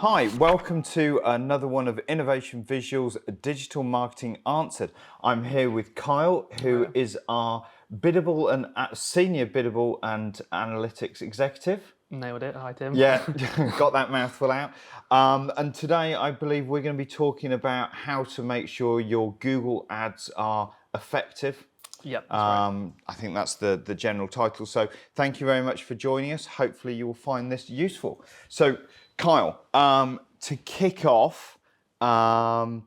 Hi, welcome to another one of Innovation Visuals Digital Marketing Answered. I'm here with Kyle, who is our Biddable and Senior Biddable and Analytics Executive. Nailed it. Hi, Tim. Yeah, got that mouthful out. And today I believe we're going to be talking about how to make sure your Google ads are effective. Yep, that's right. I think that's the general title. So thank you very much for joining us. Hopefully you will find this useful. So Kyle, to kick off, I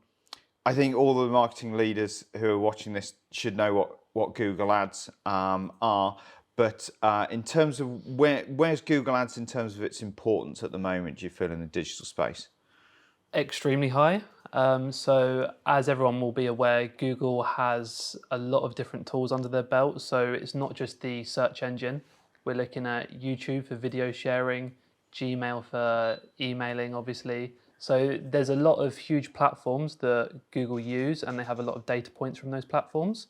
think all the marketing leaders who are watching this should know what Google Ads are. But in terms of where's Google Ads in terms of its importance at the moment, do you feel, in the digital space? Extremely high. So as everyone will be aware, Google has a lot of different tools under their belt. So it's not just the search engine. We're looking at YouTube for video sharing, Gmail for emailing, obviously. So there's a lot of huge platforms that Google use, and they have a lot of data points from those platforms.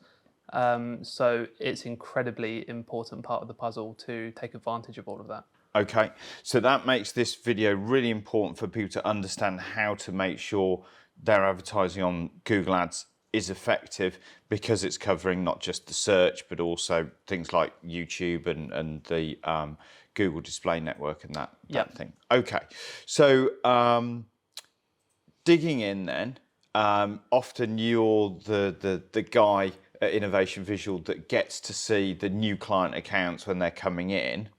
So it's incredibly important part of the puzzle to take advantage of all of that. Okay, so that makes this video really important for people to understand how to make sure their advertising on Google Ads is effective, because it's covering not just the search, but also things like YouTube and the Google Display Network and that thing. Okay, so digging in then, often you're the guy at Innovation Visual that gets to see the new client accounts when they're coming in.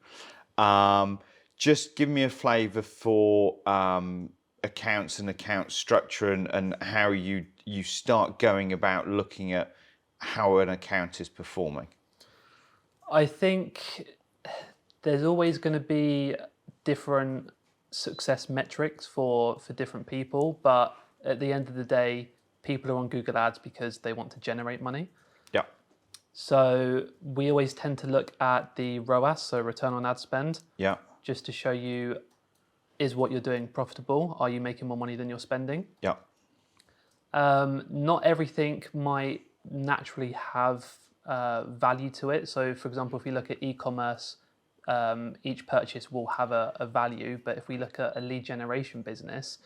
Just give me a flavour for accounts and account structure and how you start going about looking at how an account is performing. I think there's always going to be different success metrics for different people, but at the end of the day, people are on Google Ads because they want to generate money. Yeah. So we always tend to look at the ROAS, so return on ad spend. Yeah. Just to show you, is what you're doing profitable? Are you making more money than you're spending? Yeah. Not everything might naturally have value to it. So for example, if we look at e-commerce, each purchase will have a value. But if we look at a lead generation business,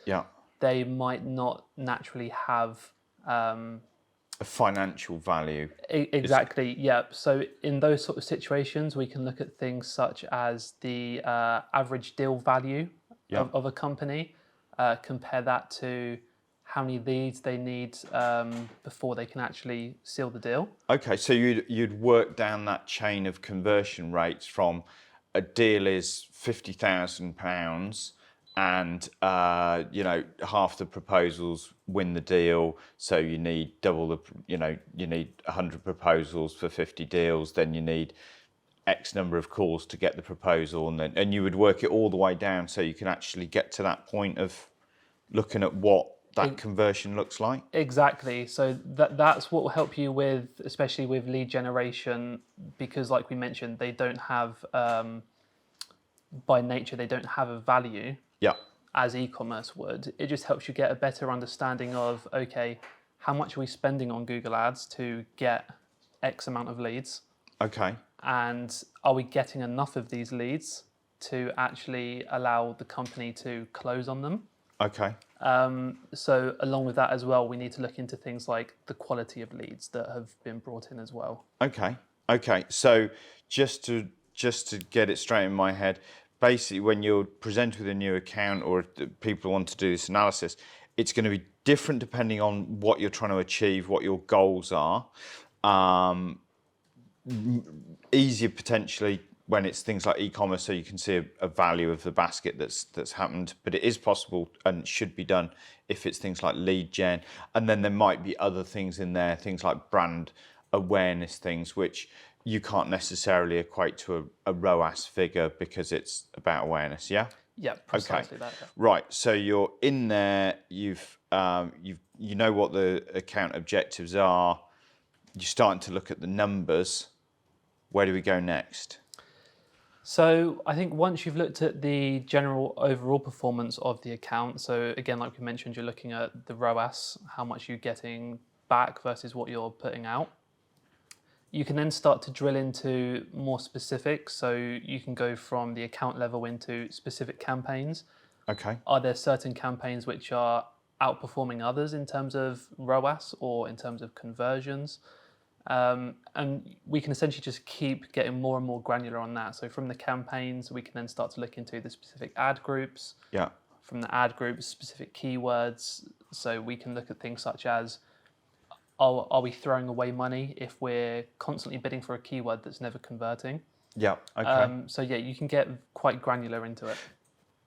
they might not naturally have a financial value. Exactly, yeah. So in those sort of situations, we can look at things such as the average deal value of a company, compare that to how many leads they need before they can actually seal the deal. Okay, so you'd work down that chain of conversion rates from a deal is £50,000 and half the proposals win the deal, so you need double the, you need 100 proposals for 50 deals, then you need X number of calls to get the proposal, and you would work it all the way down so you can actually get to that point of looking at what that conversion looks like. Exactly. So that's what will help you with, especially with lead generation, because like we mentioned, they don't have, by nature, they don't have a value. Yeah. As e-commerce would. It just helps you get a better understanding of, okay, how much are we spending on Google Ads to get X amount of leads? Okay. And are we getting enough of these leads to actually allow the company to close on them? Okay. So along with that as well, we need to look into things like the quality of leads that have been brought in as well. Okay. Okay. So just to get it straight in my head, basically when you're presented with a new account or if people want to do this analysis, it's going to be different depending on what you're trying to achieve, what your goals are. Easier potentially when it's things like e-commerce, so you can see a value of the basket that's happened, but it is possible and should be done if it's things like lead gen. And then there might be other things in there, things like brand awareness things, which you can't necessarily equate to a ROAS figure because it's about awareness, yeah? Yeah, precisely that. Yeah. Right, so you're in there, you know what the account objectives are, you're starting to look at the numbers. Where do we go next? So I think once you've looked at the general overall performance of the account, so again, like we mentioned, you're looking at the ROAS, how much you're getting back versus what you're putting out. You can then start to drill into more specifics. So you can go from the account level into specific campaigns. Okay. Are there certain campaigns which are outperforming others in terms of ROAS or in terms of conversions? And we can essentially just keep getting more and more granular on that. So from the campaigns, we can then start to look into the specific ad groups. Yeah. From the ad groups, specific keywords. So we can look at things such as, are we throwing away money if we're constantly bidding for a keyword that's never converting? Yeah. Okay. So yeah, you can get quite granular into it.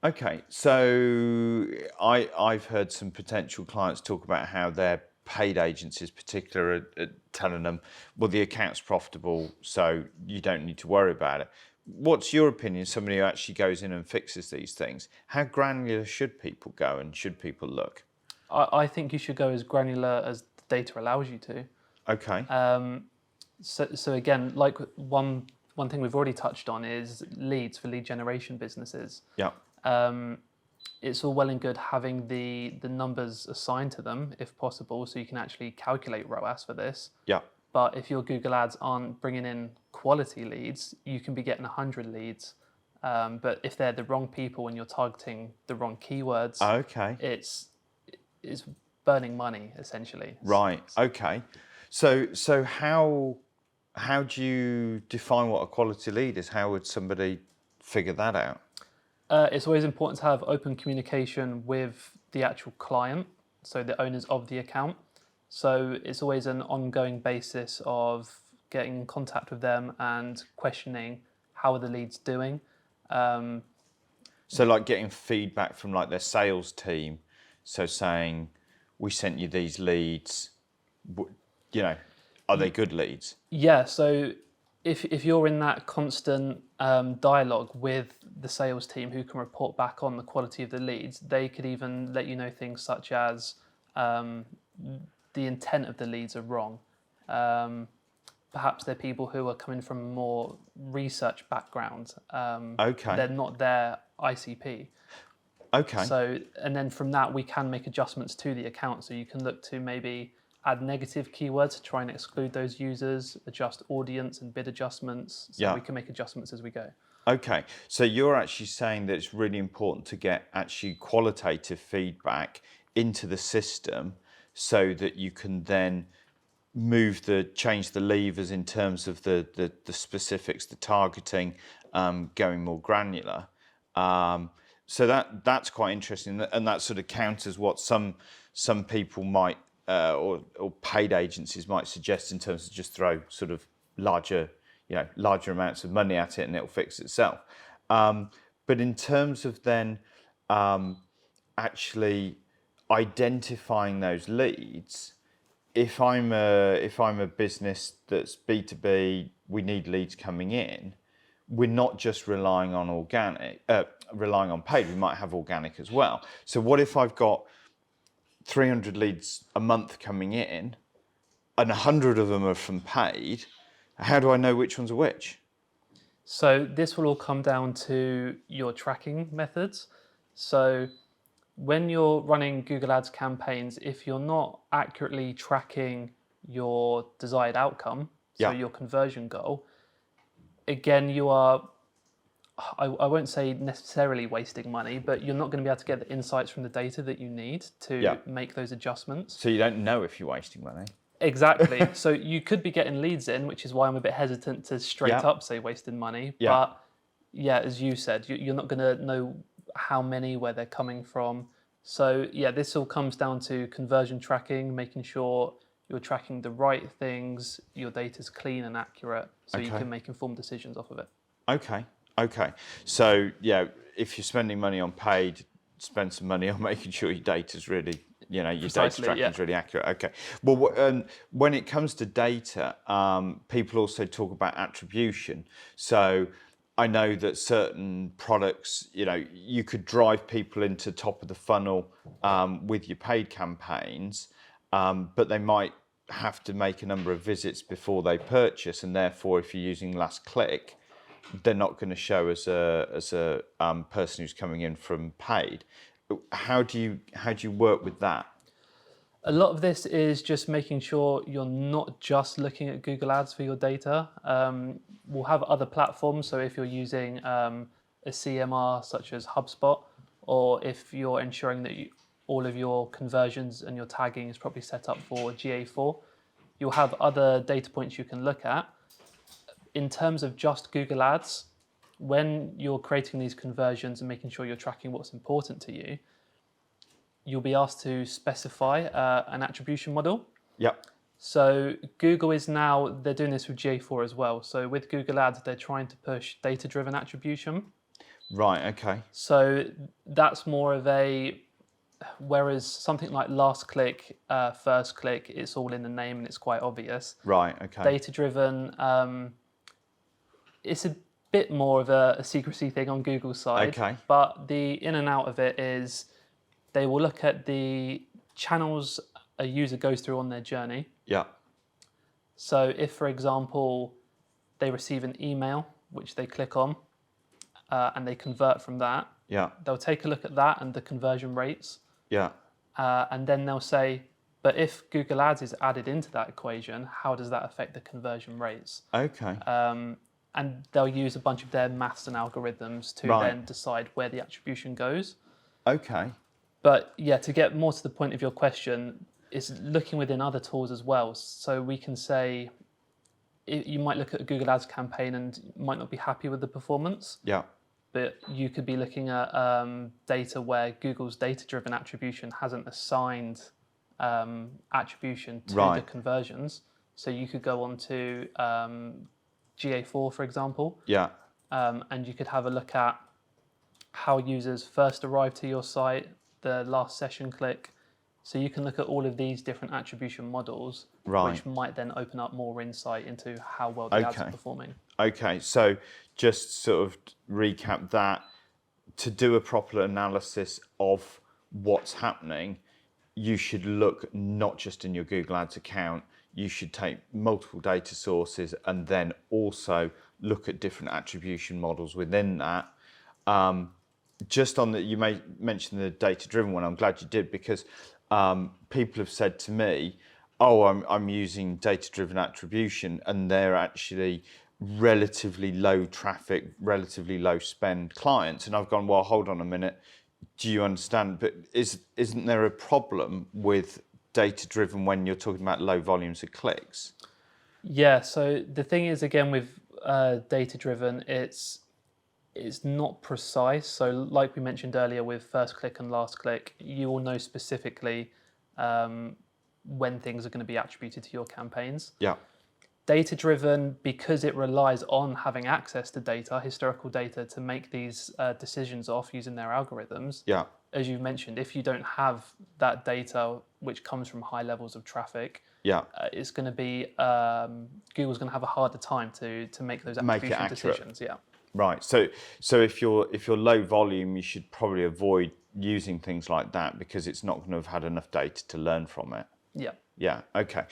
Okay, so I've heard some potential clients talk about how their paid agencies, particular, are telling them, well, the account's profitable, so you don't need to worry about it. What's your opinion? Somebody who actually goes in and fixes these things. How granular should people go and should people look? I think you should go as granular as the data allows you to. Okay. So again, like one thing we've already touched on is leads for lead generation businesses. Yeah. It's all well and good having the numbers assigned to them if possible, so you can actually calculate ROAS for this. Yeah. But if your Google ads aren't bringing in quality leads, you can be getting 100 leads. But if they're the wrong people and you're targeting the wrong keywords, Okay. it's burning money essentially. Right. Okay. So how do you define what a quality lead is? How would somebody figure that out? It's always important to have open communication with the actual client, so the owners of the account. So it's always an ongoing basis of getting in contact with them and questioning how are the leads doing. So like getting feedback from like their sales team, so saying, we sent you these leads, are they good leads? Yeah, so if you're in that constant dialogue with the sales team who can report back on the quality of the leads, they could even let you know things such as the intent of the leads are wrong. Perhaps they're people who are coming from a more research background. Okay. They're not their ICP. Okay. So, and then from that, we can make adjustments to the account. So you can look to maybe add negative keywords to try and exclude those users, adjust audience and bid adjustments. So we can make adjustments as we go. Okay. So you're actually saying that it's really important to get actually qualitative feedback into the system so that you can then change the levers in terms of the specifics, the targeting, going more granular. So that's quite interesting, and that sort of counters what some people might or paid agencies might suggest in terms of just throw sort of larger amounts of money at it and it'll fix itself. But in terms of then actually identifying those leads, if I'm a business that's B2B, we need leads coming in. We're not just relying on paid. We might have organic as well. So what if I've got 300 leads a month coming in, and 100 of them are from paid? How do I know which ones are which? So this will all come down to your tracking methods. So when you're running Google Ads campaigns, if you're not accurately tracking your desired outcome, so your conversion goal, again, you are, I won't say necessarily wasting money, but you're not going to be able to get the insights from the data that you need to make those adjustments. So you don't know if you're wasting money. Exactly. So you could be getting leads in, which is why I'm a bit hesitant to straight up say wasted money. But yeah, as you said, you're not going to know how many, where they're coming from. So yeah, this all comes down to conversion tracking, making sure you're tracking the right things, your data's clean and accurate, so you can make informed decisions off of it. Okay. So yeah, if you're spending money on paid, spend some money on making sure your data's really, your data tracking is really accurate. Okay. Well, when it comes to data, people also talk about attribution. So I know that certain products, you could drive people into top of the funnel with your paid campaigns, but they might have to make a number of visits before they purchase, and therefore, if you're using last click, they're not going to show as a person who's coming in from paid. How do you work with that? A lot of this is just making sure you're not just looking at Google Ads for your data. We'll have other platforms, so if you're using a CMR such as HubSpot or if you're ensuring that all of your conversions and your tagging is properly set up for GA4. You'll have other data points you can look at. In terms of just Google Ads, when you're creating these conversions and making sure you're tracking what's important to you, you'll be asked to specify an attribution model. Yep. So Google is now, they're doing this with GA4 as well. So with Google Ads, they're trying to push data-driven attribution. Right, okay. So that's more of a, whereas something like last click, first click, it's all in the name and it's quite obvious. Right, okay. Data-driven, it's a bit more of a secrecy thing on Google's side. Okay. But the in and out of it is they will look at the channels a user goes through on their journey. Yeah. So if, for example, they receive an email, which they click on, and they convert from that, Yeah. they'll take a look at that and the conversion rates. Yeah. And then they'll say, but if Google Ads is added into that equation, how does that affect the conversion rates? Okay. And they'll use a bunch of their maths and algorithms to then decide where the attribution goes. Okay. But yeah, to get more to the point of your question, is looking within other tools as well. So we can say, you might look at a Google Ads campaign and might not be happy with the performance. Yeah. But you could be looking at data where Google's data-driven attribution hasn't assigned attribution to the conversions. So you could go on to GA4, for example. Yeah. And you could have a look at how users first arrived to your site, the last session click. So you can look at all of these different attribution models, which might then open up more insight into how well the ads are performing. Okay, so just sort of recap that. To do a proper analysis of what's happening, you should look not just in your Google Ads account, you should take multiple data sources and then also look at different attribution models within that. Just on that, you may mention the data-driven one. I'm glad you did, because people have said to me, "Oh, I'm using data-driven attribution," and they're actually relatively low traffic, relatively low spend clients. And I've gone, "Well, hold on a minute. Do you understand? But isn't there a problem with data-driven when you're talking about low volumes of clicks?" Yeah. So the thing is, again, with data-driven, it's not precise. So like we mentioned earlier with first click and last click, you will know specifically when things are going to be attributed to your campaigns. Yeah. Data-driven, because it relies on having access to data, historical data, to make these decisions off using their algorithms. Yeah. As you mentioned, if you don't have that data, which comes from high levels of traffic, it's going to be, Google's going to have a harder time to make those attribution decisions. Yeah. Right. So if you're low volume, you should probably avoid using things like that, because it's not going to have had enough data to learn from it. Yeah. Yeah. Okay.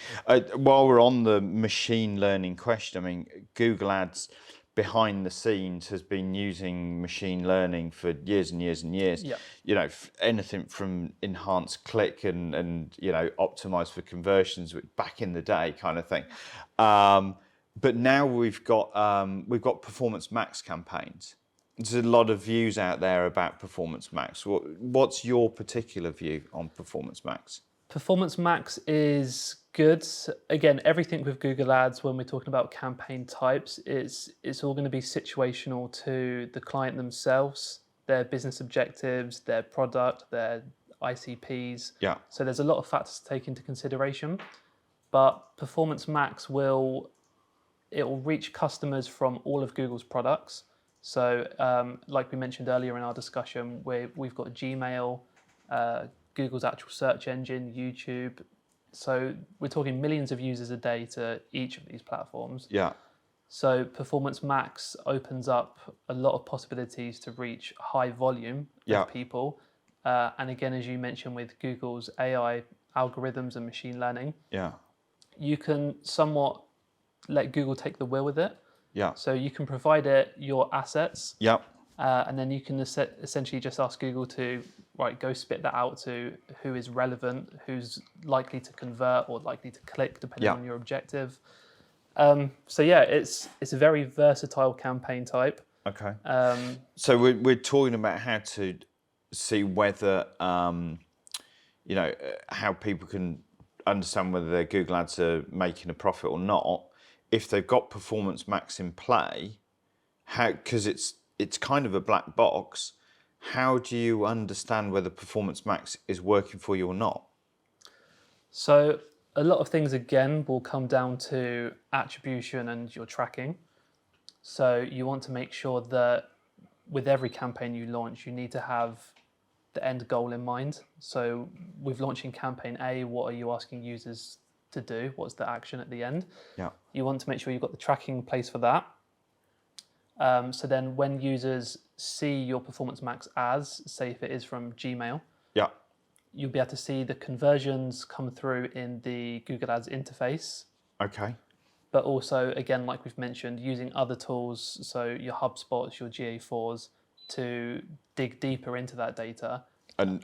While we're on the machine learning question, I mean, Google Ads behind the scenes has been using machine learning for years and years and years. Yeah. You know, anything from enhanced click and you know, optimize for conversions back in the day kind of thing. But now we've got Performance Max campaigns. There's a lot of views out there about Performance Max. What's your particular view on Performance Max? Performance Max is good. Again, everything with Google Ads, when we're talking about campaign types, it's all going to be situational to the client themselves, their business objectives, their product, their ICPs. Yeah. So there's a lot of factors to take into consideration. But Performance Max will reach customers from all of Google's products. So like we mentioned earlier in our discussion, we've got Gmail, Google's actual search engine, YouTube. So we're talking millions of users a day to each of these platforms. Yeah. So Performance Max opens up a lot of possibilities to reach high volume of people. And again, as you mentioned with Google's AI algorithms and machine learning, you can somewhat let Google take the wheel with it. Yeah. So you can provide it your assets. Yeah. And then you can essentially just ask Google to, go spit that out to who is relevant, who's likely to convert or likely to click, depending on your objective. So yeah, it's a very versatile campaign type. Okay. So we're talking about how to see whether how people can understand whether their Google ads are making a profit or not. If they've got Performance Max in play, because it's kind of a black box, how do you understand whether Performance Max is working for you or not? So a lot of things again will come down to attribution and your tracking. So you want to make sure that with every campaign you launch, you need to have the end goal in mind. So with launching campaign A, what are you asking users to do? What's the action at the end? Yeah. You want to make sure you've got the tracking in place for that. So then when users see your Performance Max ads, say if it is from Gmail, Yeah. you'll be able to see the conversions come through in the Google Ads interface. Okay. But also, again, like we've mentioned, using other tools, so your HubSpots, your GA4s, to dig deeper into that data. And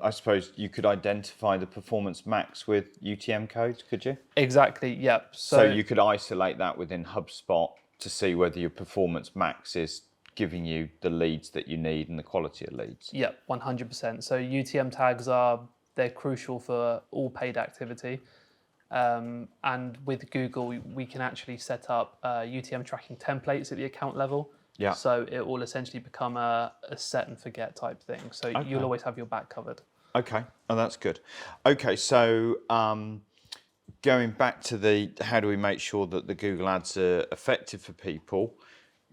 I suppose you could identify the Performance Max with UTM codes, could you? Exactly, yep. So you could isolate that within HubSpot to see whether your Performance Max is giving you the leads that you need and the quality of leads. Yep, 100%. So UTM tags they're crucial for all paid activity. And with Google, we can actually set up UTM tracking templates at the account level. Yeah. So it will essentially become a set and forget type thing. So you'll always have your back covered. Okay, oh, that's good. Okay, so going back to how do we make sure that the Google ads are effective for people,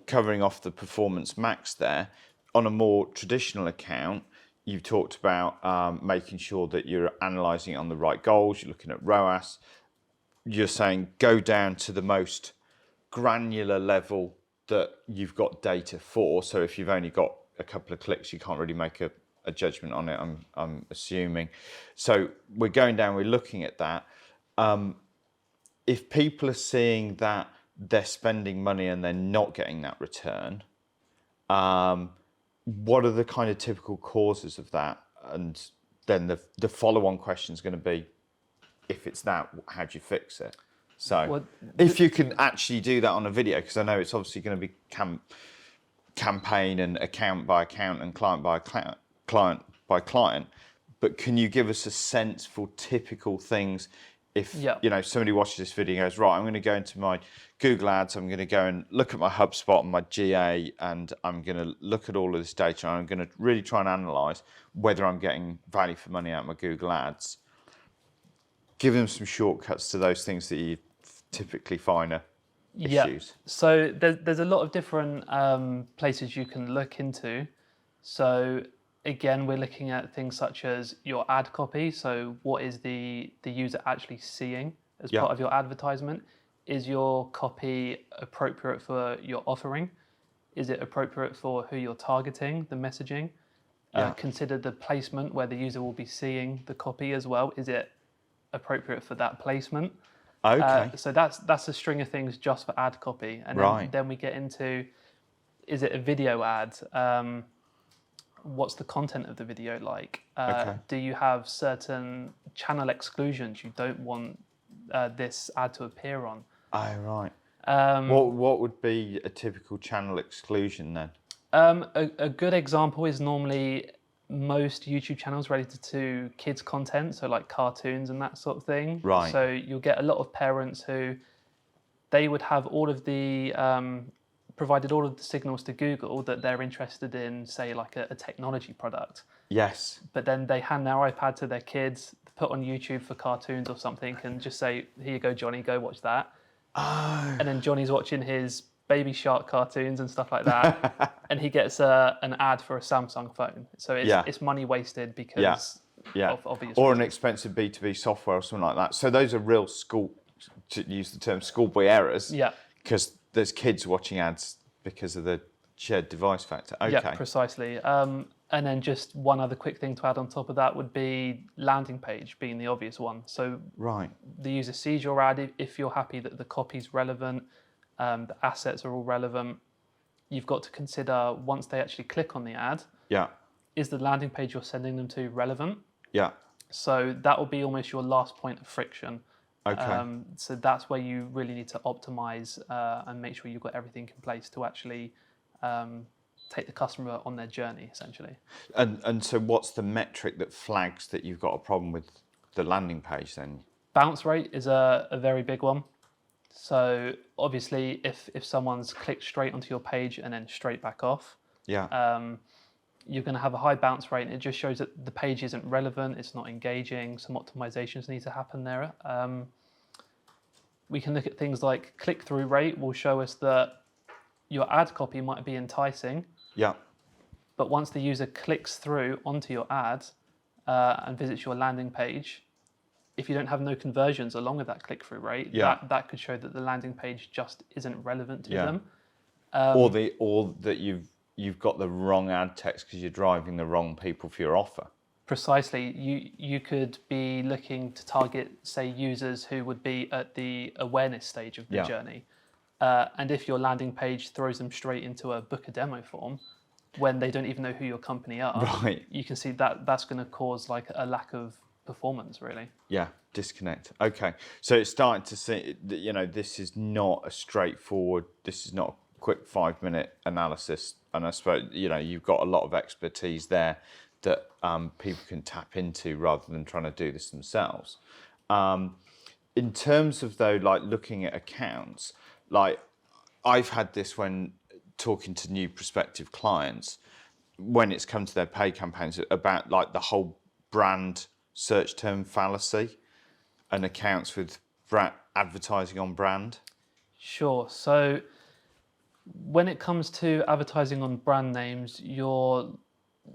covering off the Performance Max there, on a more traditional account, you've talked about making sure that you're analysing it on the right goals, you're looking at ROAS, you're saying go down to the most granular level that you've got data for. So if you've only got a couple of clicks, you can't really make a judgment on it, I'm assuming. So we're going down, we're looking at that. If people are seeing that they're spending money and they're not getting that return, what are the kind of typical causes of that? And then the follow-on question is going to be, if it's that, how do you fix it? So if you can actually do that on a video, because I know it's obviously going to be campaign and account by account and client by client, but can you give us a sense for typical things? If somebody watches this video and goes, right, I'm going to go into my Google Ads, I'm going to go and look at my HubSpot and my GA, and I'm going to look at all of this data, and I'm going to really try and analyse whether I'm getting value for money out of my Google Ads. Give them some shortcuts to those things that you typically find are issues. So there's a lot of different places you can look into. So again, we're looking at things such as your ad copy. So what is the user actually seeing as part of your advertisement? Is your copy appropriate for your offering? Is it appropriate for who you're targeting, the messaging? Consider the placement where the user will be seeing the copy as well. Is it appropriate for that placement? Okay. So that's a string of things just for ad copy. And then we get into, is it a video ad? What's the content of the video like? Do you have certain channel exclusions you don't want this ad to appear on? Oh, right. What would be a typical channel exclusion then? A good example is normally most YouTube channels related to kids content, so like cartoons and that sort of thing. Right. So you'll get a lot of parents who they would have all of the provided all of the signals to Google that they're interested in, say like a technology product. Yes. But then they hand their iPad to their kids, put on YouTube for cartoons or something, and just say, "Here you go, Johnny, go watch that." Oh. And then Johnny's watching his Baby Shark cartoons and stuff like that, and he gets an ad for a Samsung phone. So it's money wasted because of obvious or reasons. an expensive B2B software or something like that. So those are real to use the term schoolboy errors. Yeah. Because there's kids watching ads because of the shared device factor. Okay. Yeah, precisely. And then just one other quick thing to add on top of that would be landing page being the obvious one. So the user sees your ad. If you're happy that the copy's relevant, the assets are all relevant, you've got to consider once they actually click on the ad, is the landing page you're sending them to relevant? Yeah. So that will be almost your last point of friction. Okay. So that's where you really need to optimize and make sure you've got everything in place to actually take the customer on their journey, essentially. And so what's the metric that flags that you've got a problem with the landing page then? Bounce rate is a very big one. So obviously, if someone's clicked straight onto your page and then straight back off, you're going to have a high bounce rate, and it just shows that the page isn't relevant, it's not engaging, some optimizations need to happen there. We can look at things like click-through rate will show us that your ad copy might be enticing, but once the user clicks through onto your ad and visits your landing page, if you don't have no conversions along with that click-through rate, that could show that the landing page just isn't relevant to them. Or that you've got the wrong ad text because you're driving the wrong people for your offer. Precisely. You could be looking to target, say, users who would be at the awareness stage of the journey. And if your landing page throws them straight into a book a demo form, when they don't even know who your company are, you can see that that's going to cause like a lack of performance, really. Yeah, disconnect. Okay, so it's starting to see, this is not a straightforward, this is not a quick 5-minute analysis. And I suppose, you've got a lot of expertise there that people can tap into rather than trying to do this themselves. In terms of though, like looking at accounts, like I've had this when talking to new prospective clients, when it's come to their paid campaigns, about like the whole brand search term fallacy and accounts with advertising on brand. Sure. So when it comes to advertising on brand names, you're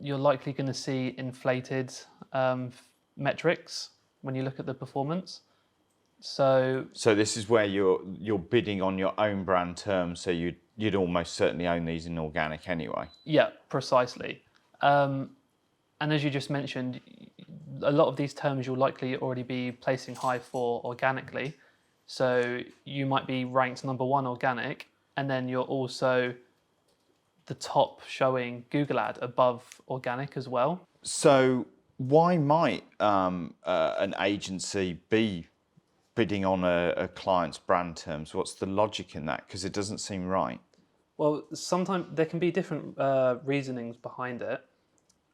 likely going to see inflated metrics when you look at the performance. So this is where you're bidding on your own brand terms, so you'd almost certainly own these in organic anyway. Yeah, precisely. And as you just mentioned, a lot of these terms you'll likely already be placing high for organically. So you might be ranked number 1 organic, and then you're also the top showing Google ad above organic as well. So why might an agency be bidding on a client's brand terms? What's the logic in that? Because it doesn't seem right. Well, sometimes there can be different reasonings behind it.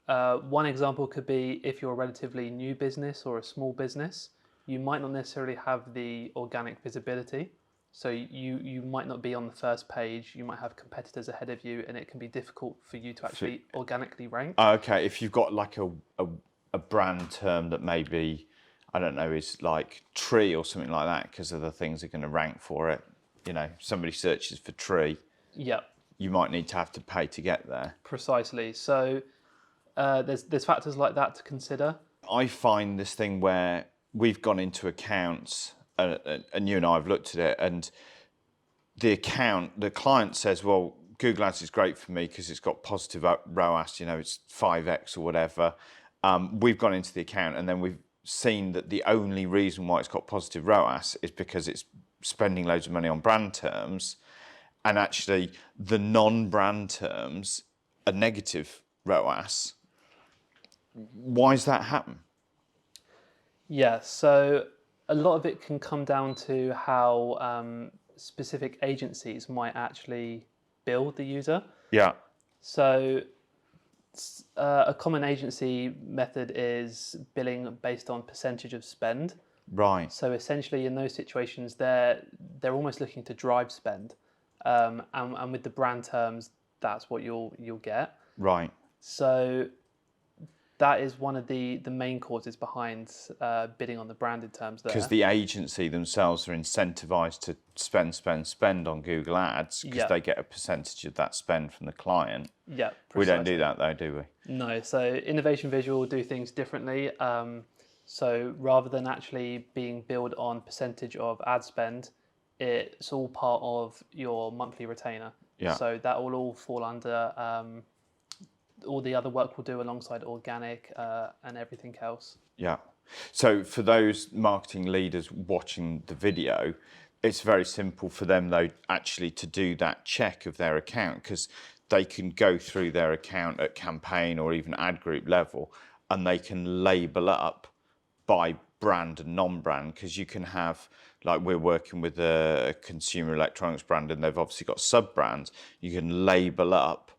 One example could be if you're a relatively new business or a small business, you might not necessarily have the organic visibility. So you might not be on the first page, you might have competitors ahead of you, and it can be difficult for you to actually organically rank. Okay, if you've got like a brand term that maybe, I don't know, is like tree or something like that, because other things are going to rank for it. Somebody searches for tree. Yeah. You might need to have to pay to get there. Precisely. So there's factors like that to consider. I find this thing where we've gone into accounts, and you and I have looked at it, and the client says, well, Google Ads is great for me because it's got positive ROAS, it's 5x or whatever. We've gone into the account, and then we've seen that the only reason why it's got positive ROAS is because it's spending loads of money on brand terms, and actually the non-brand terms are negative ROAS. Why does that happen? Yeah, so a lot of it can come down to how specific agencies might actually build the user. Yeah. So a common agency method is billing based on percentage of spend. Right. So essentially in those situations, they're almost looking to drive spend. And with the brand terms, that's what you'll get. Right. So that is one of the main causes behind bidding on the branded terms there. Because the agency themselves are incentivized to spend on Google Ads because they get a percentage of that spend from the client. Yeah, precisely. We don't do that though, do we? No. So Innovation Visual do things differently. So rather than actually being billed on percentage of ad spend, it's all part of your monthly retainer. Yeah. So that will all fall under all the other work we'll do alongside organic and everything else. Yeah. So for those marketing leaders watching the video, it's very simple for them though actually to do that check of their account, because they can go through their account at campaign or even ad group level, and they can label up by brand and non-brand, because you can have, like we're working with a consumer electronics brand and they've obviously got sub-brands. You can label up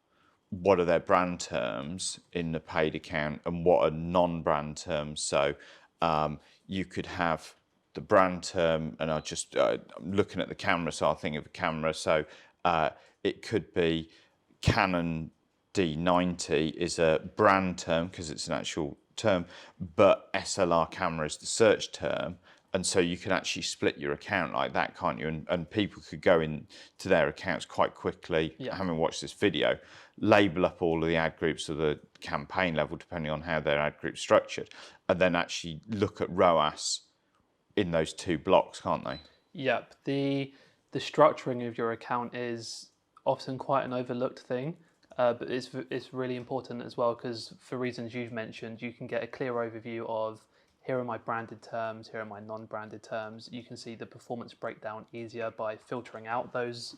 what are their brand terms in the paid account and what are non-brand terms. So you could have the brand term, and I'm looking at the camera, so I'll think of a camera. So it could be Canon D90 is a brand term because it's an actual term, but SLR camera is the search term. And so you can actually split your account like that, can't you? And people could go into their accounts quite quickly, having watched this video, label up all of the ad groups at the campaign level, depending on how their ad group's structured, and then actually look at ROAS in those two blocks, can't they? Yep. The structuring of your account is often quite an overlooked thing, but it's really important as well, because for reasons you've mentioned, you can get a clear overview of, here are my branded terms, here are my non-branded terms. You can see the performance breakdown easier by filtering out those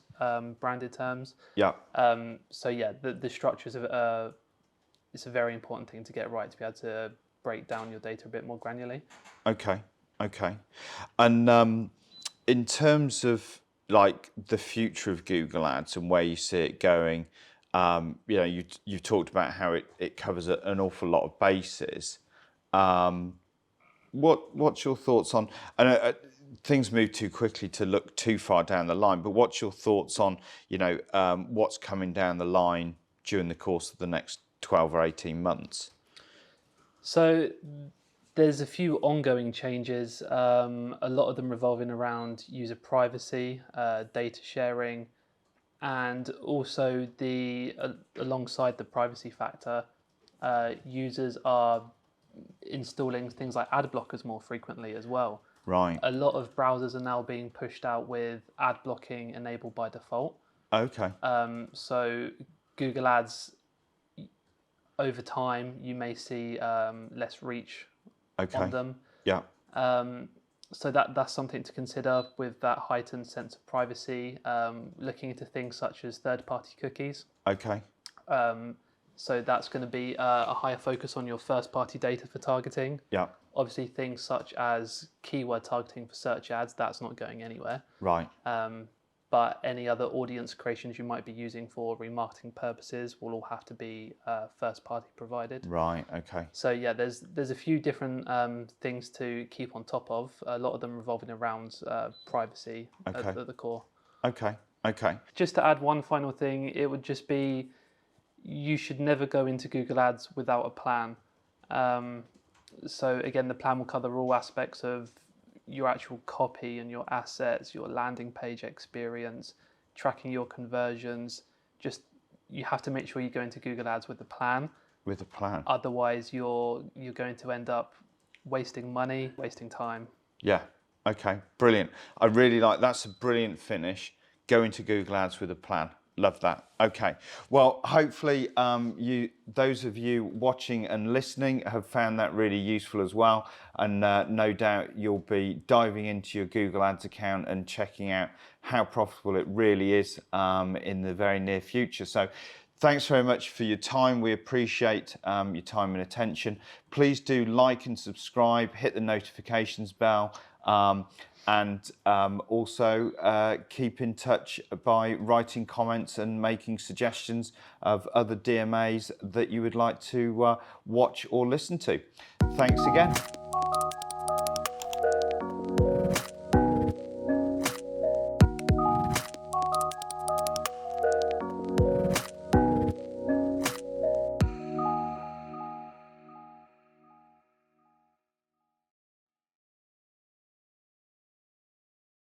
branded terms. Yeah. So yeah, the structure is it's a very important thing to get right, to be able to break down your data a bit more granularly. Okay. And in terms of like the future of Google Ads and where you see it going, you talked about how it covers an awful lot of bases. What's your thoughts on? And things move too quickly to look too far down the line. But what's your thoughts on what's coming down the line during the course of the next 12 or 18 months? So there's a few ongoing changes. A lot of them revolving around user privacy, data sharing, and also alongside the privacy factor, users are installing things like ad blockers more frequently as well. Right. A lot of browsers are now being pushed out with ad blocking enabled by default. Okay. So Google Ads, over time, you may see less reach on them. Yeah. So that's something to consider with that heightened sense of privacy, looking into things such as third-party cookies. Okay. So that's going to be a higher focus on your first-party data for targeting. Yeah. Obviously, things such as keyword targeting for search ads, that's not going anywhere. Right. But any other audience creations you might be using for remarketing purposes will all have to be first-party provided. Right. Okay. So yeah, there's a few different things to keep on top of. A lot of them revolving around privacy at the core. Okay. Just to add one final thing, it would just be, you should never go into Google Ads without a plan. So again, the plan will cover all aspects of your actual copy and your assets, your landing page experience, tracking your conversions. Just, you have to make sure you go into Google Ads with a plan. With a plan. Otherwise, you're going to end up wasting money, wasting time. Yeah. Okay. Brilliant. I really that's a brilliant finish. Go into Google Ads with a plan. Love that. Okay. Well, hopefully those of you watching and listening have found that really useful as well. And no doubt you'll be diving into your Google Ads account and checking out how profitable it really is in the very near future. So thanks very much for your time. We appreciate your time and attention. Please do like and subscribe, hit the notifications bell. And also keep in touch by writing comments and making suggestions of other DMAs that you would like to watch or listen to. Thanks again.